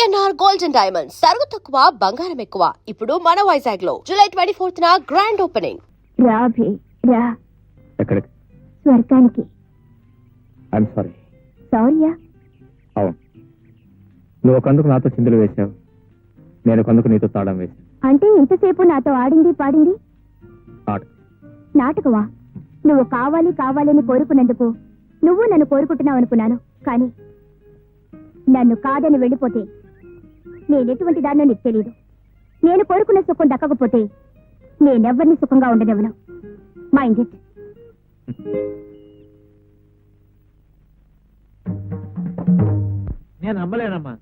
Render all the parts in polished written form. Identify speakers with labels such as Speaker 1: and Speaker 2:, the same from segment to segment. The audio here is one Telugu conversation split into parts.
Speaker 1: పిఎన్ఆర్ గోల్డ్ అండ్ డైమండ్స్ తరుగు తక్కువ బంగారం ఎక్కువ. ఇప్పుడు మన వైజాగ్ లో జూలై 24th గ్రాండ్ ఓపెనింగ్.
Speaker 2: రాభి రా.
Speaker 3: ఎక్కడికి?
Speaker 2: స్వర్గానికి.
Speaker 3: I'm sorry.
Speaker 2: సారీయా?
Speaker 3: అవును, నువ్వు ఒకందుకు నాతో చిందులు వేశావు, నేను ఒకందుకు నీతో తాళం వేశాను.
Speaker 2: అంటే ఇంతసేపు నాతో ఆడింది పాడింది నాటకమా? నువ్వు కావాలి కావాలని కోరుకున్నందుకు నువ్వు నన్ను కోరుకుంటున్నావు అనుకున్నాను. కానీ నన్ను కాదని వెళ్ళిపోతే నేనెటువంటి దాన్నో నీకు తెలియదు. నేను కోరుకున్న సుఖం దక్కకపోతే నేనెవ్వరిని సుఖంగా ఉండనివ్వను. Mind it.
Speaker 4: నేను నమ్మలేనమ్మా.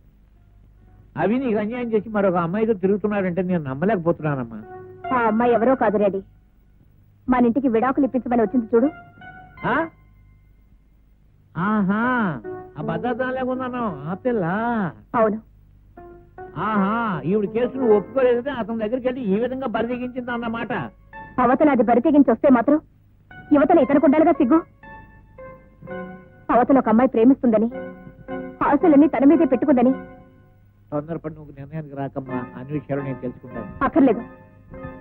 Speaker 4: అవి నీకు అన్యాయం చేసి మరొక అమ్మాయితో తిరుగుతున్నాడంటే నేను నమ్మలేకపోతున్నానమ్మా.
Speaker 2: ఆ అమ్మాయి ఎవరో కాదు రెడీ. మన ఇంటికి విడాకులు ఇప్పించమని వచ్చింది చూడు.
Speaker 4: ఆహా, ఆ భద్రత లేకున్నాను ఆ పిల్ల.
Speaker 2: అవును.
Speaker 4: ఆహా, ఈవిడ కేసును ఒప్పుకోలేదంటే అతని దగ్గరికి వెళ్ళి ఈ విధంగా బరిదెగించింది అన్నమాట.
Speaker 2: అవతల అది బరి తెగించి వస్తే మాత్రం యువతల ఇతనికి ఉండాలిగా సిగ్గు. అవతల ఒక అమ్మాయి ప్రేమిస్తుందని, ఆశలన్నీ తన మీదే పెట్టుకుందని.
Speaker 4: తొందరపడి నువ్వు నిర్ణయానికి రాకమ్మా, అన్ని విషయాలు నేను తెలుసుకుంటాను.
Speaker 2: అక్కర్లేదు,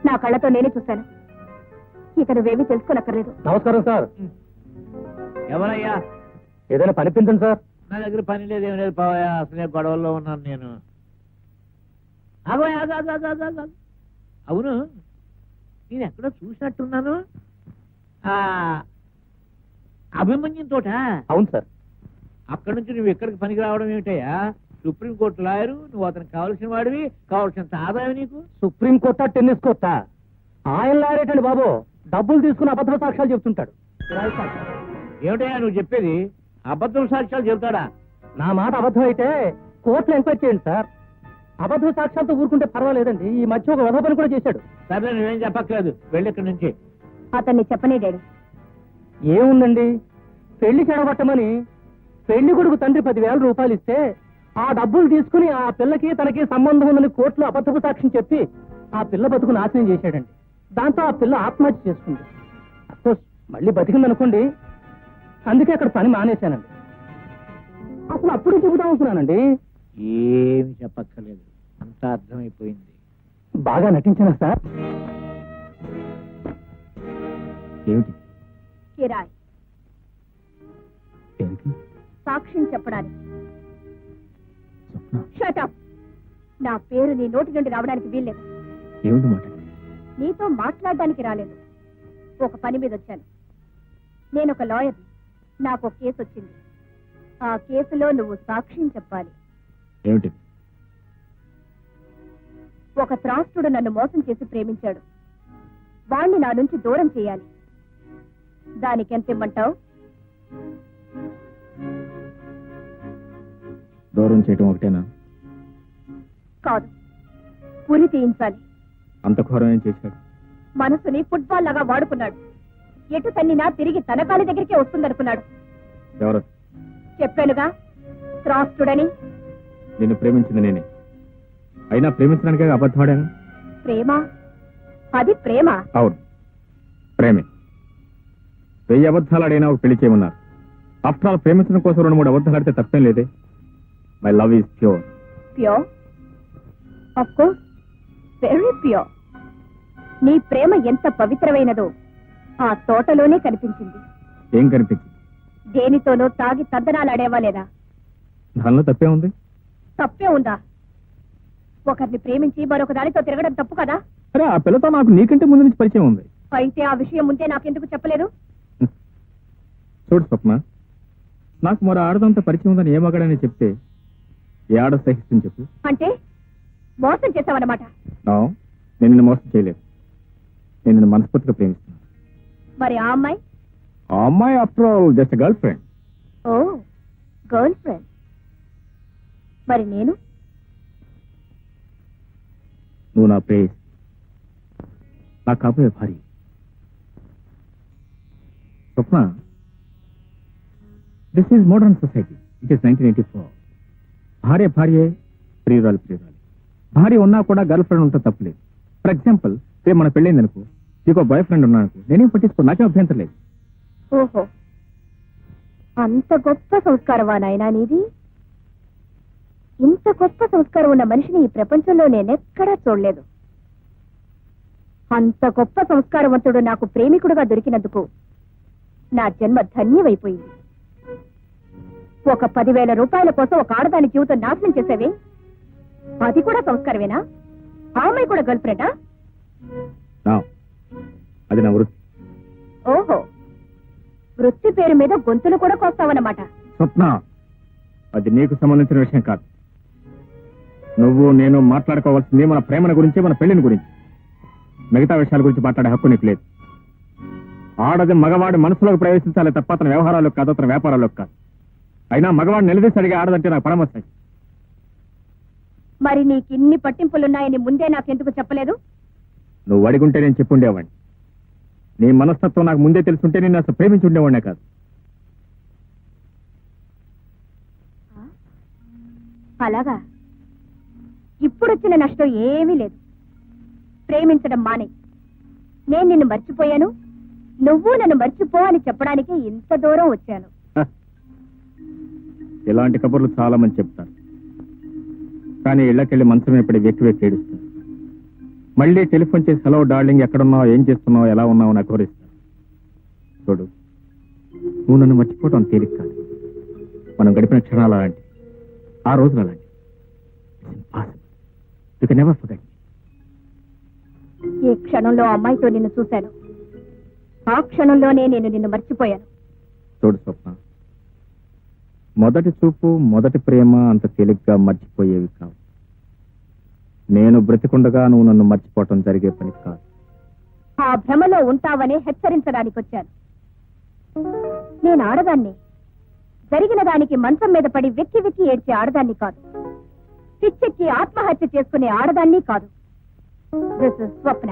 Speaker 2: నా కళ్ళతో నేనే చూశాను. ఇక నువ్వేమీ తెలుసుకోనక్కర్లేదు.
Speaker 3: నమస్కారం సార్.
Speaker 4: ఎవరయ్యా?
Speaker 3: ఏదైనా పనిపించండి సార్.
Speaker 4: నా దగ్గర పని లేదేం లేదు పావయ్యా, అసలే గొడవల్లో ఉన్నాను నేను. అవును, నేను ఎక్కడో చూసినట్టున్నాను. అభిమన్యం తోట.
Speaker 3: అవును సార్.
Speaker 4: అక్కడి నుంచి నువ్వు ఎక్కడికి పనికి రావడం ఏమిటయ్యా? సుప్రీంకోర్టు లాయరు, నువ్వు అతనికి కావాల్సిన వాడివి, కావాల్సినంత ఆదాయం నీకు.
Speaker 3: సుప్రీంకోర్టా టెన్నిస్ కోర్టా? ఆయన లారేటండి బాబు, డబ్బులు తీసుకుని అబద్ధ సాక్ష్యాలు చెప్తుంటాడు.
Speaker 4: ఏమిటయ్యా నువ్వు చెప్పేది? అబద్ధం సాక్ష్యాలు చెబుతాడా?
Speaker 3: నా మాట అబద్ధం అయితే కోర్టులో ఎంక్వైరీ చేయండి సార్. అబద్ధ సాక్ష్యాలతో ఊరుకుంటే పర్వాలేదండి. ఈ మధ్య ఒక వధ పని కూడా చేశాడు.
Speaker 4: సరే, నువ్వేం చెప్పక్కర్లేదు, వెళ్ళి ఇక్కడి నుంచి.
Speaker 2: అతన్ని చెప్పనే డాడీ.
Speaker 3: ఏముందండి, పెళ్లి చెడగొట్టమని పెళ్లి కొడుకు తండ్రి 10,000 రూపాయలు ఇస్తే ఆ డబ్బులు తీసుకుని ఆ పిల్లకి తనకి సంబంధం ఉందని కోర్టులో అబద్ధపు సాక్ష్యం చెప్పి ఆ పిల్ల బతుకు నాశనం చేశాడండి. దాంతో ఆ పిల్ల ఆత్మహత్య చేసుకుంది. అఫ్కోర్స్ మళ్ళీ బతికిందనుకోండి, అందుకే అక్కడ పని మానేశానండి. అసలు అప్పుడు చెబుదాం అనుకున్నానండి.
Speaker 4: ఏమి చెప్పక్కర్లేదు, అంతా అర్థమైపోయింది.
Speaker 3: బాగా నటించానా సార్? ఏమిటి?
Speaker 2: కిరాయ్. సాక్ష్యం చెప్పడానికి. Shut up. నా పేరు నీ నోటి నుండి రావడానికి వీల్లేదు.
Speaker 3: ఏమిటి మాట?
Speaker 2: నీతో మాట్లాడడానికి రాలేదు, ఒక పని మీద వచ్చాను. నేను ఒక లాయర్. నాకు ఒక కేసు వచ్చింది. ఆ కేసులో నువ్వు సాక్ష్యం చెప్పాలి.
Speaker 3: ఏమిటి?
Speaker 2: ఒక త్రాస్తుడు నన్ను మోసం చేసి ప్రేమించాడు. వాణ్ణి నా నుంచి దూరం చేయాలి. దానికి ఎంత ఇమ్మంటావు?
Speaker 3: దూరం చేయటం ఒకటేనా?
Speaker 2: కాదు, ఉరి తీయించాలి.
Speaker 3: అంత ఘోరం ఏం చేశాడు?
Speaker 2: మనసుని ఫుట్బాల్ లాగా వాడుకున్నాడు. ఎటు తన్నినా తిరిగి తన కాలి దగ్గరికే వస్తుందనుకున్నాడు.
Speaker 3: ఎవరు?
Speaker 2: చెప్పానుగా, త్రాస్తుడని.
Speaker 3: నిన్ను ప్రేమించింది నేనే. అయినా ప్రేమించడానికే అబద్ధమాడాను.
Speaker 2: ప్రేమ? అది ప్రేమ?
Speaker 3: అవును, ప్రేమే. 1000 అబద్ధాలు ఆడైనా ఒక పెళ్లి చేయమన్నారు. ఆఫ్టర్ ఆల్ ప్రేమించడం కోసం 2-3 అబద్ధాలు ఆడితే తప్పేం లేదే. My love is pure.
Speaker 2: Pure? Of course, very pure. నీ ప్రేమ ఎంత పవిత్రమైనదో ఆ తోటలోనే కనిపించింది.
Speaker 3: ఏం కనిపించింది?
Speaker 2: దేనితోనో తాగి తద్దనాలాడేవా లేదా?
Speaker 3: దానిలో తప్పే ఉంది?
Speaker 2: తప్పే ఉందా? ఒకరిని ప్రేమించి మరొక దానితో తిరగడం తప్పు కదా?
Speaker 3: అరే, ఆ పిల్లతో నాకు నీకంటే ముందు నుంచి పరిచయం ఉంది.
Speaker 2: అయితే ఆ విషయం ముందే నాకెందుకు చెప్పలేదు?
Speaker 3: చూడు స్వప్న, నాకు మరో ఆడదంతా పరిచయం ఉందని ఏ మగాడని చెప్తే ఏ ఆడ సహిస్తుంది చెప్పు?
Speaker 2: అంటే మోసం చేశావన్నమాట.
Speaker 3: నేను నిన్ను మోసం చేయలేదు. నేను నిన్ను మనస్ఫూర్తిగా ప్రేమిస్తున్నాను.
Speaker 2: మరి ఆ అమ్మాయి?
Speaker 3: ఆ అమ్మాయి after all just girl friend.
Speaker 2: ఓ, గర్ల్ ఫ్రెండ్. మరి నేను?
Speaker 3: నువ్వు నా ప్రేయస్, నా కాబోయే భార్య. Swapna, this is modern society. It is 1984. భార్య భార్యే, ప్రియురాలు ప్రియురాలి. భార్య ఉన్నా కూడా గర్ల్ ఫ్రెండ్ ఉంటే తప్పలేదు. ఫర్ ఎగ్జాంపుల్, రేపు మన పెళ్ళైంది అనుకో, నీకు బాయ్ ఫ్రెండ్ ఉన్నానుకో, నేనేం పట్టించుకో, నాకేం అభ్యంతరం లేదు.
Speaker 2: ఓహో, అంత గొప్ప సంస్కారమా నాయనా నీది? ఇంత గొప్ప సంస్కారం ఉన్న మనిషిని ఈ ప్రపంచంలో నేనెక్కడా చూడలేదు. అంత గొప్ప సంస్కారవంతుడు నాకు ప్రేమికుడుగా దొరికినందుకు నా జన్మ ధన్యమైపోయింది. ఒక 10,000 రూపాయల కోసం ఒక ఆడదాని జీవితం నాశనం చేసేవే, అది కూడా సంస్కారమేనా? ఆ అమ్మాయి కూడా గర్ల్ ఫ్రెండా?
Speaker 3: అది నా వృత్తి.
Speaker 2: ఓహో, వృత్తి పేరు మీద గొంతులు కూడా కోస్తావన్నమాట.
Speaker 3: స్వప్న, అది నీకు సంబంధించిన విషయం కాదు. నువ్వు నేను మాట్లాడుకోవాల్సింది మన ప్రేమల గురించి, మన పెళ్లిని గురించి. మిగతా విషయాల గురించి మాట్లాడే హక్కు నీకు లేదు. ఆడది మగవాడి మనసులోకి ప్రవేశించాలి తప్ప అతని వ్యవహారాలకు కాదు, అతని వ్యాపారాలకు కాదు. అయినా మగవాడు నిలదీసి అడిగే ఆడదంటే నాకు పరమస్తాయి.
Speaker 2: మరి నీకు ఇన్ని పట్టింపులున్నాయని ముందే నాకెందుకు చెప్పలేదు?
Speaker 3: నువ్వు అడిగుంటే నేను చెప్పుండేవాడిని. నీ మనస్తత్వం నాకు ముందే తెలుసుంటే నేను అసలు ప్రేమించి ఉండేవాడినే కాదు.
Speaker 2: అలాగా? ఇప్పుడొచ్చిన నష్టం ఏమీ లేదు. ప్రేమించడం మానే. నేను నిన్ను మర్చిపోయాను, నువ్వు నన్ను మర్చిపో అని చెప్పడానికి ఇంత దూరం వచ్చాను.
Speaker 3: ఇలాంటి కబుర్లు చాలా మంది చెప్తారు, కానీ ఇళ్ళకెళ్ళి మంచమే పడి వెక్కి వెక్కి ఏడుస్తారు. మళ్ళీ టెలిఫోన్ చేసి హలో డార్లింగ్, ఎక్కడున్నావు, ఏం చేస్తున్నావు, ఎలా ఉన్నావు నాకు కోరిస్తారు. చూడు, నువ్వు నన్ను మర్చిపోవడం తేలిక కాదు. మనం గడిపిన క్షణాలు అలాంటి, ఆ రోజులు అలాంటి. You can never forget.
Speaker 2: ఏ క్షణంలో అమ్మాయితో నిన్ను చూశాను, ఆ క్షణంలోనే నేను నిన్ను మర్చిపోయాను.
Speaker 3: చూడు స్వప్న, మొదటి చూపు, మొదటి ప్రేమ అంత తేలిగ్గా మర్చిపోయేవి కావు. నేను బ్రతికుండగా నువ్వు నన్ను మర్చిపోవటం జరిగే పని కాదు.
Speaker 2: ఆ భ్రమలో ఉంటావనే హెచ్చరించడానికి వచ్చాను. నేను ఆడదాన్ని, జరిగిన దానికి మంచం మీద పడి వెక్కి వెక్కి ఏడ్చే ఆడదాన్ని కాదు. పిచ్చెక్కి ఆత్మహత్య చేసుకునే ఆడదాన్ని కాదు. This is Swapna.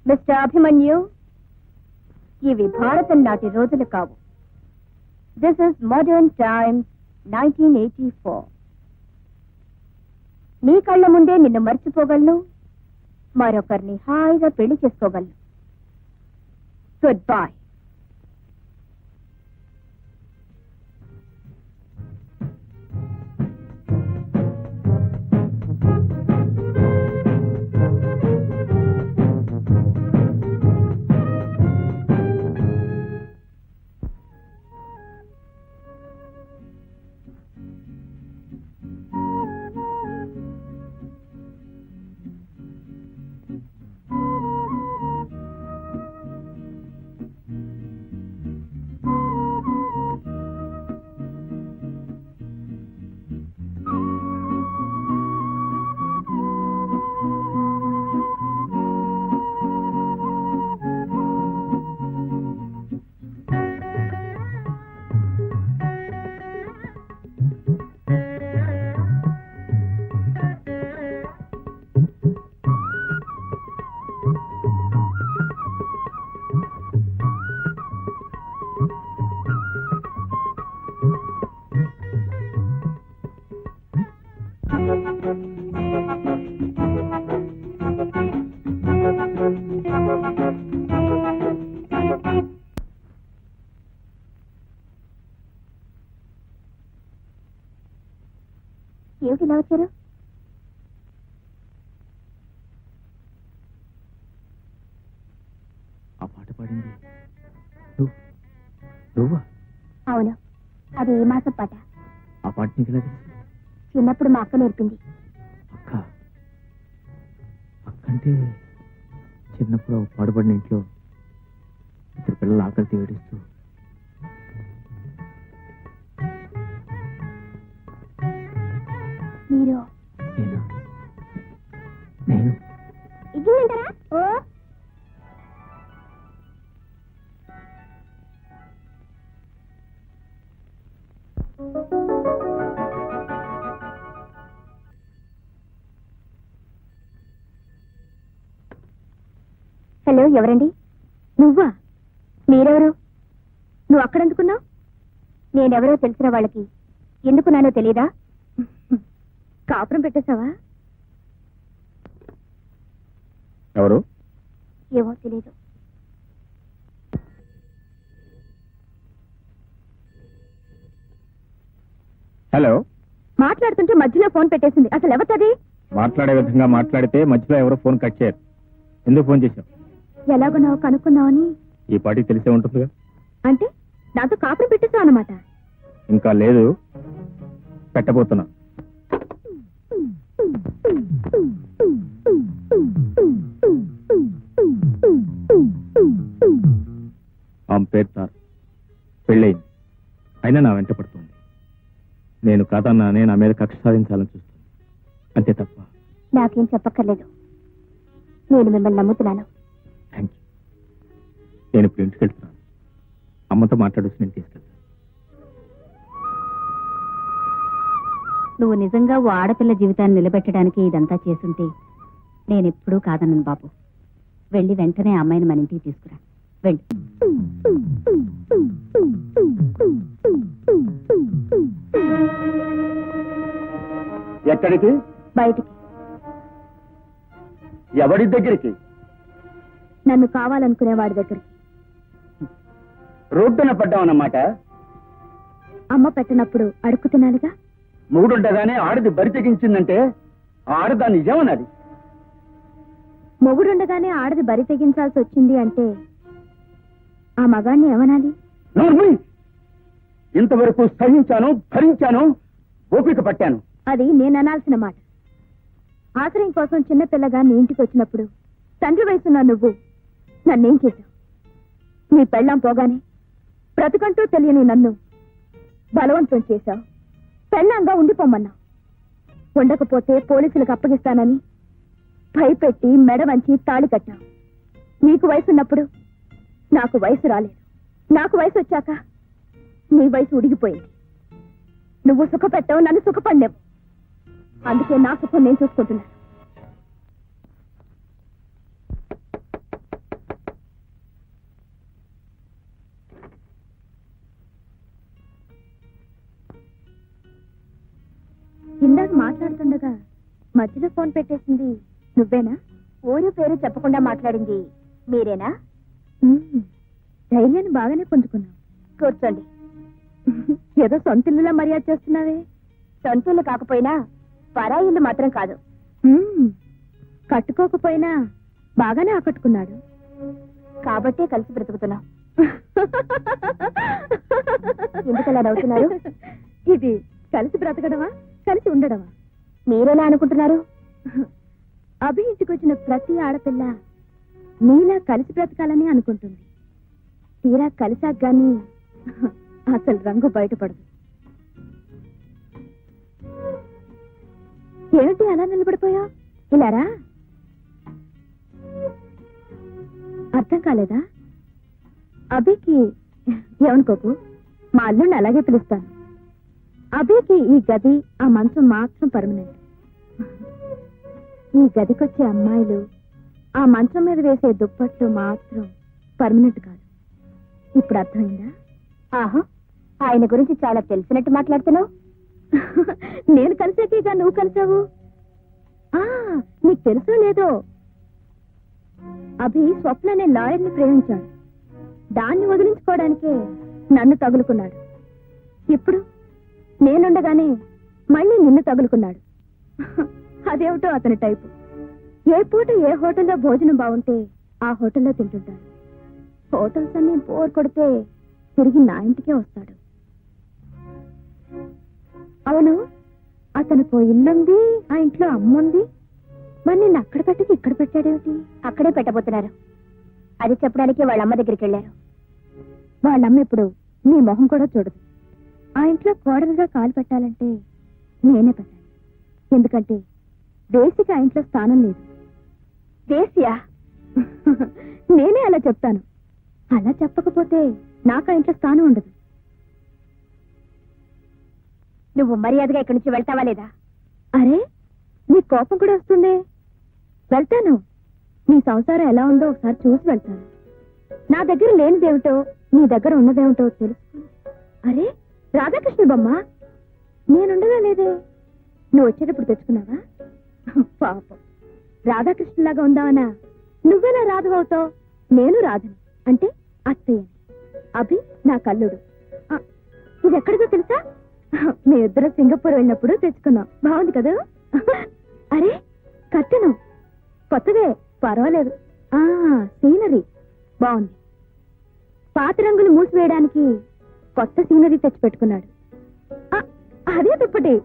Speaker 2: Mister Abhimanyu, ఇవి భారతం నాటి రోజులు కావు. This is modern times 1984. నీ కళ్ళ ముందే నిన్ను మర్చిపోగలను, మరొకరిని హాయిగా పెళ్లి చేసుకోగలను. Good boy. ఏమిటి ఇలా వచ్చారు?
Speaker 3: ఆ పాట పాడింది నువ్వా?
Speaker 2: అవును, అది ఏ మాసం పాట?
Speaker 3: ఆ పాట నీకు ఎలా తెలుసు?
Speaker 2: చిన్నప్పుడు మా అక్క నేర్పింది.
Speaker 3: అక్క? అక్కంటే చిన్నప్పుడు పాడుపడిన ఇంట్లో ఇద్దరు పిల్లలు ఆకలితో ఏడుస్తూ
Speaker 2: మీరు
Speaker 3: నేను
Speaker 2: ఇగ్గుంటారా? ఓ హలో, ఎవరండి? నువ్వా? మీరెవరు? నువ్వు అక్కడెందుకున్నావు? నేనెవరో తెలిసిన వాళ్ళకి ఎందుకున్నానో తెలీదా? కాపురం పెట్టేశావా?
Speaker 3: ఎవరు?
Speaker 2: ఏమో తెలీదు.
Speaker 3: హలో,
Speaker 2: మాట్లాడుతుంటే మధ్యలో ఫోన్ పెట్టేసింది. అసలు ఎవరిది?
Speaker 5: మాట్లాడే విధంగా మాట్లాడితే మధ్యలో ఎవరో ఫోన్ కట్ చేయరు. ఎందుకు ఫోన్ చేశావు?
Speaker 2: ఎలాగున్నావు కనుక్కుందామని.
Speaker 5: ఈ పాటికి తెలిసే ఉంటుందిగా.
Speaker 2: అంటే నాతో కాపురం పెట్టేసావు అన్నమాట.
Speaker 5: ఇంకా లేదు, పెట్టబోతున్నా. ఆమె పేరు తార. పెళ్ళయింది, అయినా నా వెంట పడుతుంది. నేను కాదన్నానే నా మీద కక్ష సాధించాలని చూస్తుంది, అంతే తప్ప.
Speaker 2: నాకేం చెప్పక్కర్లేదు, నేను మిమ్మల్ని నమ్ముతున్నాను.
Speaker 5: Thank you. నేను ఇప్పుడు ఇంటికి వెళ్తున్నాను. అమ్మతో మాట్లాడొచ్చి నేను తీసుకెళ్తాను.
Speaker 2: నువ్వు నిజంగా ఓ ఆడపిల్ల జీవితాన్ని నిలబెట్టడానికి ఇదంతా చేసుంటే నేనెప్పుడూ కాదన్నాను బాబు. వెళ్ళి వెంటనే ఆ అమ్మాయిని మన ఇంటికి తీసుకురా. వెళ్ళి.
Speaker 5: ఎక్కడికి?
Speaker 2: బయటికి.
Speaker 5: ఎవరి దగ్గరికి?
Speaker 2: నన్ను కావాలనుకునే వాడి దగ్గరికి.
Speaker 5: రోడ్డున పడ్డామన్నమాట.
Speaker 2: అమ్మ పెట్టినప్పుడు అడుక్కు తినాలిగా.
Speaker 5: మూడుండగానే ఆడది బరి తెగించిందంటే ఆడదాన్ని ఏమనాలి?
Speaker 2: మొగుడుండగానే ఆడది బరి తెగించాల్సి వచ్చింది అంటే ఆ మగాన్ని ఏమనాలి?
Speaker 5: నోర్మి! ఇంతవరకు సహించాను, భరించాను, ఓపిక పట్టాను.
Speaker 2: అది నేను అనాల్సిన మాట. ఆశ్రయం కోసం చిన్నపిల్లగా నీ ఇంటికి వచ్చినప్పుడు తండ్రి వయసున్న నువ్వు నన్నేం చేశావు? నీ పెళ్ళాం పోగానే బ్రతుకంటూ తెలియని నన్ను బలవంతం చేశావు. పెళ్ళాంగా ఉండిపోమన్నావు. ఉండకపోతే పోలీసులకు అప్పగిస్తానని భయపెట్టి మెడ వంచి తాళి కట్టావు. నీకు వయసున్నప్పుడు నాకు వయసు రాలేదు. నాకు వయసు వచ్చాక నీ వయసు ఉడిగిపోయింది. నువ్వు సుఖపెట్టావు, నన్ను సుఖపడినావు. అందుకే నా సుఖం నేను చూసుకుంటున్నాను. ఇందాక మాట్లాడుతుండగా మధ్యలో ఫోన్ పెట్టేసింది నువ్వేనా? ఊరు పేరు చెప్పకుండా మాట్లాడింది మీరేనా? ధైర్యాన్ని బాగానే పుంజుకున్నావు. కూర్చోండి. ఏదో సొంతిల్లులా మర్యాద చేస్తున్నావే. సొంతిల్లు కాకపోయినా పరాయిల్లు మాత్రం కాదు. కట్టుకోకపోయినా బాగానే ఆకట్టుకున్నాడు కాబట్టే కలిసి బ్రతుకుతున్నాం. ఎందుకలా నవ్వుతున్నారు? ఇది కలిసి బ్రతకడమా, కలిసి ఉండడమా? మీరెలా అనుకుంటున్నారు? అభి ఇంటికి వచ్చిన ప్రతి ఆడపిల్ల నీలా కలిసి బ్రతకాలని అనుకుంటుంది. తీరా కలిసాక గాని అసలు రంగు బయటపడదు. ఏమిటి అలా నిలబడిపోయా? ఇలారా? అర్థం కాలేదా? అభికి ఏమనుకోకు, మా అల్లుడిని అలాగే పిలుస్తాను. అభికి ఈ గది, ఆ మంచం మాత్రం పర్మనెంట్. ఈ గదికొచ్చే అమ్మాయిలు, ఆ మంచం మీద వేసే దుప్పట్లు మాత్రం పర్మనెంట్ కాదు. ఇప్పుడు అర్థమైందా? ఆహా, ఆయన గురించి చాలా తెలిసినట్టు మాట్లాడుతున్నావు. నేను కలిసాకేగా నువ్వు కలిసావు. నీకు తెలుసో లేదో, అభి స్వప్న అనే లాయర్ని ప్రేమించాడు. దాన్ని వదిలించుకోవడానికే నన్ను తగులుకున్నాడు. ఇప్పుడు నేనుండగానే మళ్ళీ నిన్ను తగులుకున్నాడు. అదేమిటో అతని టైపు. ఏ పూట ఏ హోటల్లో భోజనం బాగుంటే ఆ హోటల్లో తింటుంటాడు. హోటల్స్ అన్ని బోర్ కొడితే తిరిగి నా ఇంటికే వస్తాడు. అవును, అతనికి ఇల్లుంది, ఆ ఇంట్లో అమ్ముంది. మరి నిన్ను అక్కడ పెట్టకి ఇక్కడ పెట్టాడేమిటి? అక్కడే పెట్టబోతున్నారు. అది చెప్పడానికి వాళ్ళ అమ్మ దగ్గరికి వెళ్ళారు. వాళ్ళమ్మ ఇప్పుడు నీ మొహం కూడా చూడదు. ఆ ఇంట్లో కోడలుగా కాలు పెట్టాలంటే నేనే పెట్టాలి. ఎందుకంటే దేశికి ఆ ఇంట్లో స్థానం లేదు. దేశియా? నేనే అలా చెప్తాను. అలా చెప్పకపోతే నాకు ఆ ఇంట్లో స్థానం ఉండదు. నువ్వు మర్యాదగా ఇక్కడి నుంచి వెళ్తావా లేదా? అరే, నీ కోపం కూడా వస్తుందే. వెళ్తాను. నీ సంసారం ఎలా ఉందో ఒకసారి చూసి వెళ్తాను. నా దగ్గర లేనిదేమిటో నీ దగ్గర ఉన్నదేమిటో తెలుసు. అరే, రాధాకృష్ణ బొమ్మ నేనుండగా లేదే. నువ్వు వచ్చేటప్పుడు తెచ్చుకున్నావా? పాపం, రాధాకృష్ణలాగా ఉందావనా? నువ్వెలా రాధు అవుతావు? నేను రాధని అంటే అత్తయ్యని. అభి నా కల్లుడు. ఇది ఎక్కడికో తెలుసా? మీ ఇద్దరు సింగపూర్ వెళ్ళినప్పుడు తెచ్చుకున్నాం. బాగుంది కదా? అరే కట్టను కొత్తదే, పర్వాలేదు. సీనరీ బాగుంది. పాత రంగులు మూసివేయడానికి కొత్త సీనరీ తెచ్చి పెట్టుకున్నాడు. అదే దుప్పటి,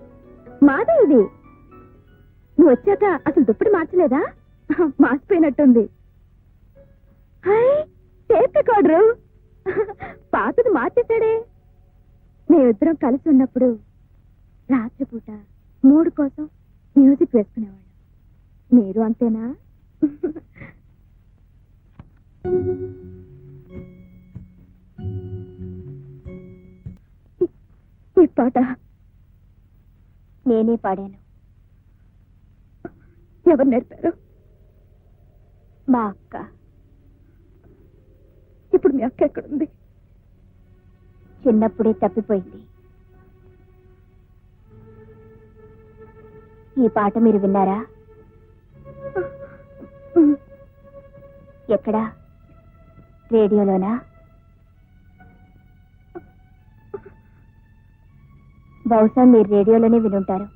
Speaker 2: మాదే ఇది. నువ్వు వచ్చాక అసలు దుప్పటి మార్చలేదా? మార్చిపోయినట్టుంది. టేప్ రికార్డరు పాతది మార్చేశాడే. మేమిద్దరం కలిసి ఉన్నప్పుడు రాత్రిపూట మూడు కోసం మ్యూజిక్ వేసుకునేవాళ్ళం. మీరు అంతేనా? ఈ పాట నేనే పాడాను. ఎవరు నేర్పారు? మా అక్క. ఇప్పుడు మీ అక్క ఎక్కడుంది? చిన్నప్పుడే తప్పిపోయింది. ఈ పాట మీరు విన్నారా? ఎక్కడా? రేడియోలోనా? బహుశా మీరు రేడియోలోనే వినుంటారు.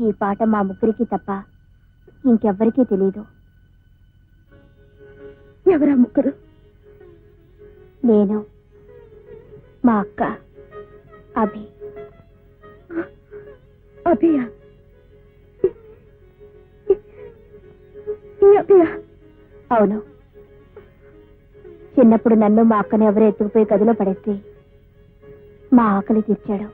Speaker 2: ఈ పాట మా ముగ్గురికి తప్ప ఇంకెవ్వరికీ తెలీదు. ఎవరా ముగ్గురు? నేను, మా అక్క, అభి. అభియా? అభియా? అవును. చిన్నప్పుడు నన్ను మా అక్కని ఎవరు ఎత్తుకుపోయి గదిలో పడేస్తే మా ఆకలి తీర్చాడు.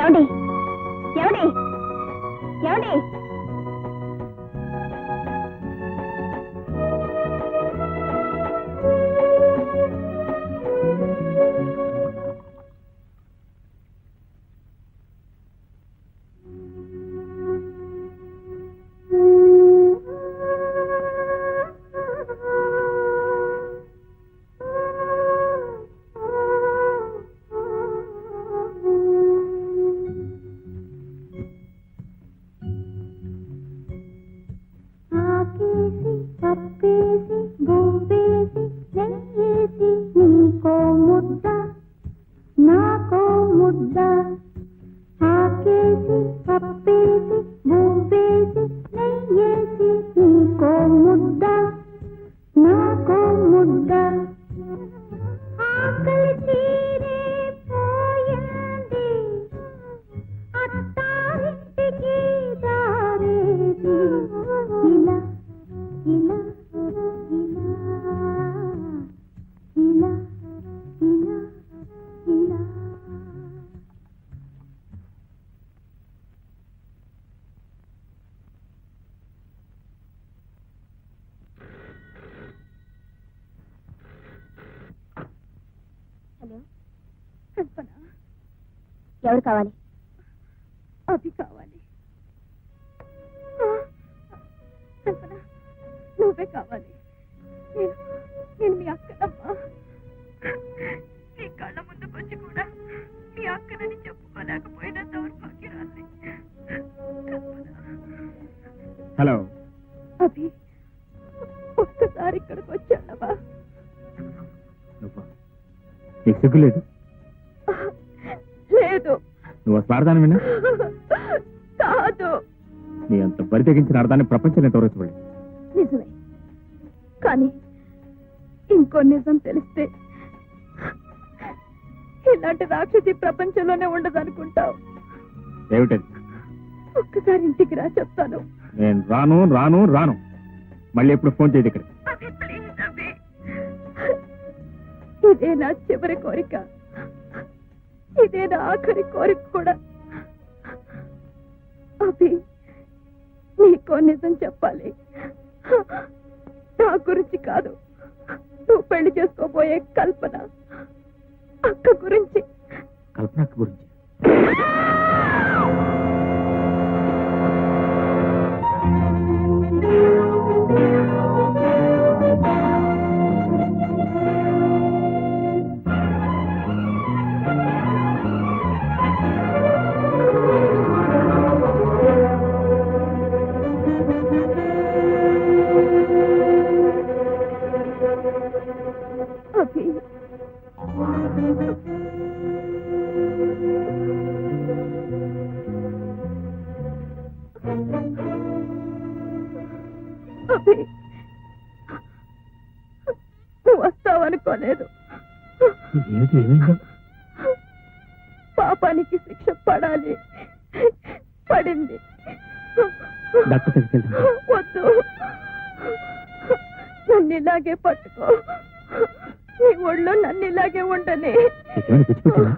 Speaker 2: ఏమండి? ఏమండి? ఏమండి? హలో, కల్పన. ఎవరు కావాలి? అభి కావాలి. కల్పన, నువ్వే కావాలి. నేను మీ అక్కనమ్మా. నీ కళ్ళ ముందుకు వచ్చి కూడా మీ అక్కనని చెప్పుకోలేకపోయినా దౌర్భాగ్యరాలి.
Speaker 5: హలో
Speaker 2: అభి, ఒక్కసారి ఇక్కడికి వచ్చాడవా?
Speaker 5: నీకు సిగ్గు లేదు?
Speaker 2: లేదు.
Speaker 5: నువ్వు స్వార్థాన్ని విన్నా?
Speaker 2: కాదు.
Speaker 5: నీ అంత బరి తెగించిన అర్థాన్ని ప్రపంచం తోరచబడి.
Speaker 2: నిజమే, కానీ ఇంకో నిజం తెలిస్తే ఇలాంటి రాక్షసి ప్రపంచంలోనే ఉండదనుకుంటావు.
Speaker 5: ఏమిటది?
Speaker 2: ఒక్కసారి ఇంటికి రా, చెప్తాను.
Speaker 5: నేను రాను రాను రాను. మళ్ళీ ఎప్పుడు ఫోన్ చేయదు ఇక్కడ.
Speaker 2: ఇదే నా చివరి కోరిక, ఇదే నా ఆఖరి కోరిక కూడా. అభి, నీకో నిజం చెప్పాలి. నా గురించి కాదు, నువ్వు పెళ్లి చేసుకోబోయే కల్పన అక్క గురించి.
Speaker 5: కల్పన అక్క గురించి?
Speaker 2: అభి, నువ్వు వస్తావనుకోలేదు.
Speaker 3: ఏమిటి ఏమైంది?
Speaker 2: పాపానికి శిక్ష పడాలి, పడింది.
Speaker 3: డాక్టర్ దగ్గరికి వెళ్దాం.
Speaker 2: వద్దు, నన్ను ఇలాగే పట్టుకో. నీ ఒళ్ళో నన్ను ఇలాగే ఉండని.
Speaker 3: ఏమైనా తెచ్చిపెట్టావా?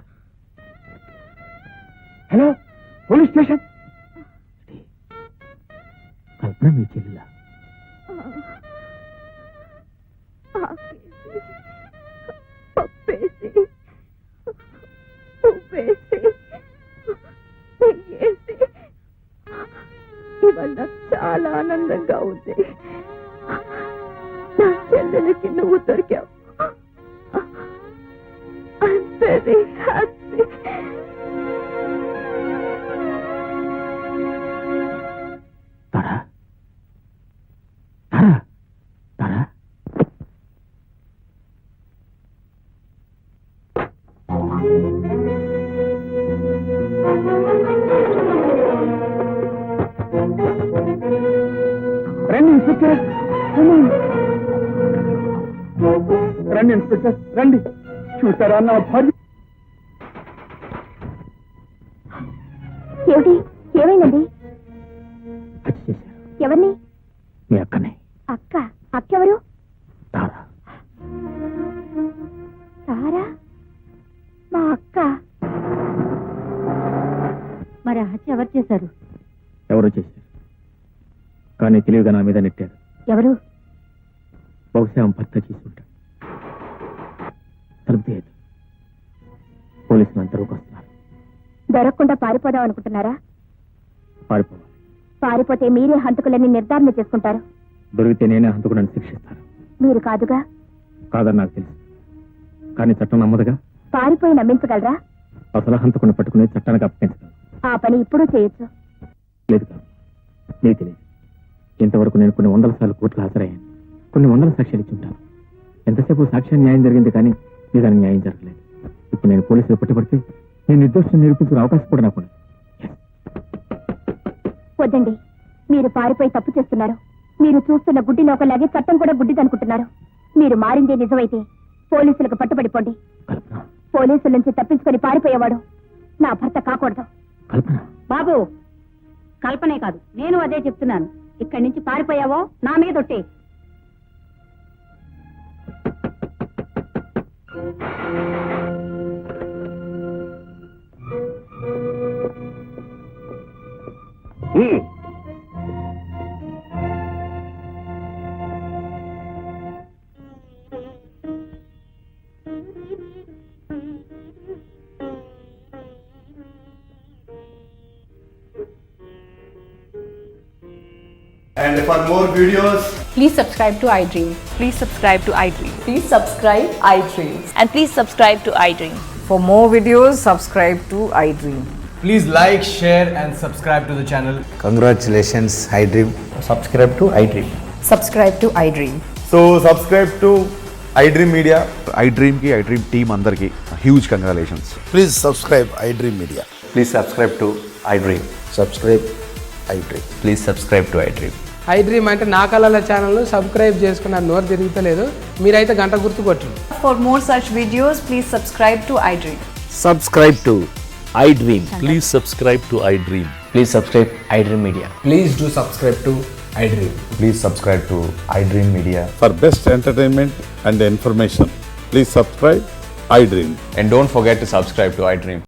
Speaker 3: Hello, police station. కల్పన మీ చెల్లెలా?
Speaker 2: ఆకేసి, పప్పేసి, ఉప్పేసి, నెయ్యేసి, ఇవాళ నాకు చాలా ఆనందంగా ఉంది. నా చెల్లెలకి నువ్వు దొరికావు. I'm very happy.
Speaker 3: తారా, తారా, తారా. రండి ఇన్స్పెక్టర్, రండి ఇన్స్పెక్టర్, రండి. చూసారా నా భార్య?
Speaker 2: ఏమిటి, ఏమైందండి?
Speaker 3: హత్య చేశారు.
Speaker 2: ఎవరిని?
Speaker 3: మీ అక్కనే,
Speaker 2: అక్క? అక్కెవరు?
Speaker 3: తారా.
Speaker 2: సారా? మా అక్క? మరి ఆ హత్య ఎవరు చేశారు?
Speaker 5: ఎవరో చేశారు, కానీ తెలివిగా నా మీద నెట్టారు.
Speaker 2: ఎవరు?
Speaker 5: బహుశా ఆమె భర్త చేసి ఉంటాడు. తలుపు తీయదు. పోలీసులు అంతలోకి వస్తున్నారు.
Speaker 2: దొరకకుండా పారిపోదాం అనుకుంటున్నారా?
Speaker 5: పారిపోవాలి.
Speaker 2: పారిపోతే మీరే హంతకులని నిర్ధారణ చేసుకుంటారు.
Speaker 5: దొరికితే నేనే హంతకుడని శిక్షిస్తారు.
Speaker 2: మీరు కాదుగా.
Speaker 5: కాదని నాకు తెలుసు, కానీ చట్టం నమ్మదుగా.
Speaker 2: పారిపోయి నమ్మించగలరా?
Speaker 5: అసలు హంతకుని పట్టుకుని చట్టానికి అప్పగించగలను.
Speaker 2: ఆ పని ఇప్పుడు చేయొచ్చు.
Speaker 5: లేదు కాదు, నీకు తెలియదు. ఇంతవరకు నేను కొన్ని వందల సార్లు కోర్టులు హాజరయ్యాను. కొన్ని వందల సాక్ష్యాలు ఇచ్చి ఉంటాను. ఎంతసేపు సాక్ష్యం న్యాయం జరిగింది, కానీ నిజానికి న్యాయం జరగలేదు. ఇప్పుడు నేను పోలీసులు పట్టుబడితే నేను నిర్దోషం నిరూపించుకునే అవకాశం కూడా నాకు ఉండదు.
Speaker 2: వద్దండి, మీరు పారిపోయి తప్పు చేస్తున్నారు. మీరు చూస్తున్న గుడ్డి లోకలాగే చట్టం కూడా గుడ్డిదనుకుంటున్నారు. మీరు మారిందే నిజమైతే పోలీసులకు పట్టుబడిపోండి.
Speaker 5: కల్పన,
Speaker 2: పోలీసుల నుంచి తప్పించుకొని పారిపోయేవాడు నా భర్త కాకూడదు.
Speaker 5: కల్పన.
Speaker 2: బాబు, కల్పనే కాదు, నేను అదే చెప్తున్నాను. ఇక్కడి నుంచి పారిపోయావో నా మీద ఒట్టే.
Speaker 6: And for more videos,
Speaker 7: Please subscribe to iDream.
Speaker 8: Please subscribe to iDream.
Speaker 7: Please subscribe iDream.
Speaker 8: And please subscribe to iDream.
Speaker 9: For more videos, subscribe to iDream.
Speaker 6: please like, share and subscribe to the channel.
Speaker 10: Congratulations, iDream.
Speaker 5: Subscribe to iDream.
Speaker 9: Subscribe to iDream.
Speaker 6: So subscribe to iDream Media.
Speaker 10: iDream ki iDream team andarki huge congratulations.
Speaker 11: Please subscribe iDream Media.
Speaker 10: Please subscribe to iDream.
Speaker 11: Subscribe iDream.
Speaker 10: Please subscribe to iDream.
Speaker 12: iDream అంటే నా కళల ఛానల్ను సబ్స్క్రైబ్ చేసుకున్న నోరు తిరుగుతలేదు. మీరైతే గంట గుర్తు కొట్టండి.
Speaker 8: For more such videos, please subscribe to iDream.
Speaker 10: Subscribe to iDream.
Speaker 5: Please subscribe to iDream.
Speaker 10: Please subscribe iDream Media.
Speaker 11: Please do subscribe to iDream.
Speaker 10: Please subscribe to iDream Media.
Speaker 13: For best entertainment and information, please subscribe iDream.
Speaker 10: And don't forget to subscribe to iDream.